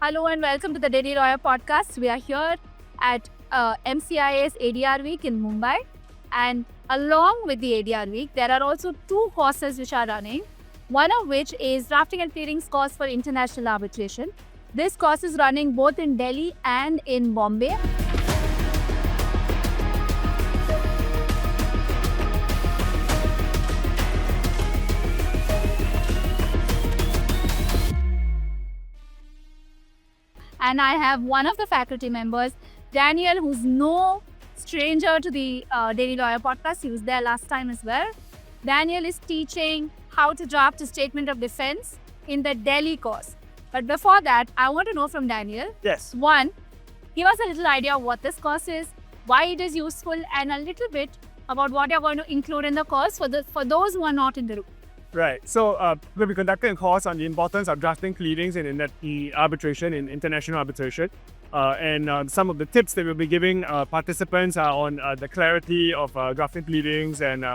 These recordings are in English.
Hello and welcome to the Delhi Lawyer Podcast. We are here at MCI's ADR Week in Mumbai, and along with the ADR Week, there are also two courses which are running. One of which is Drafting and Pleadings course for International Arbitration. This course is running both in Delhi and in Bombay. And I have one of the faculty members, Daniel, who's no stranger to the Daily Lawyer Podcast. He was there last time as well. Daniel is teaching how to draft a statement of defense in the Delhi course. But before that, I want to know from Daniel. Yes. One, give us a little idea of what this course is, why it is useful, and a little bit about what you're going to include in the course for those who are not in the room. Right. So we'll be conducting a course on the importance of drafting pleadings in arbitration, in international arbitration. And some of the tips that we'll be giving participants are on the clarity of drafting pleadings and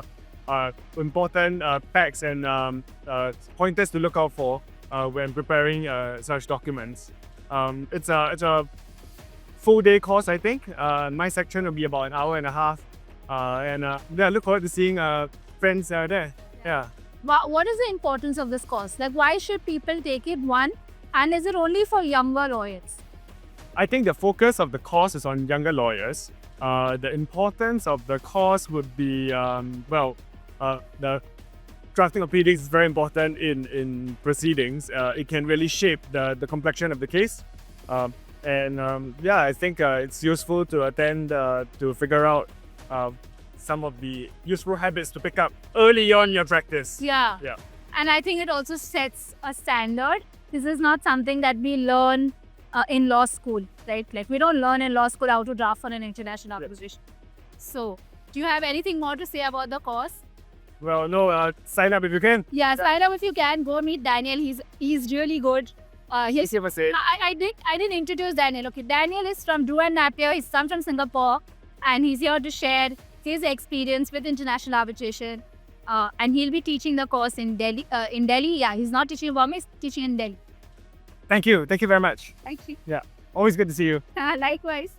important facts and pointers to look out for when preparing such documents. It's a full day course, I think. My section will be about an hour and a half. I look forward to seeing friends there. Yeah. What is the importance of this course? Like, why should people take it? One, and is it only for younger lawyers? I think the focus of the course is on younger lawyers. The importance of the course would be, the drafting of pleadings is very important in proceedings. It can really shape the complexion of the case. I think it's useful to attend to figure out some of the useful habits to pick up early on in your practice. Yeah. And I think it also sets a standard. This is not something that we learn in law school, right? Like, we don't learn in law school how to draft for an international arbitration. So, do you have anything more to say about the course? Well, no, sign up if you can. Yeah, sign up if you can. Go meet Daniel. He's really good. I didn't introduce Daniel. Okay, Daniel is from Drew Napier. He's come from Singapore, and he's here to share his experience with international arbitration. And he'll be teaching the course in Delhi. He's not teaching in Bombay. He's teaching in Delhi. Thank you very much. Thank you. Yeah, always good to see you. Likewise.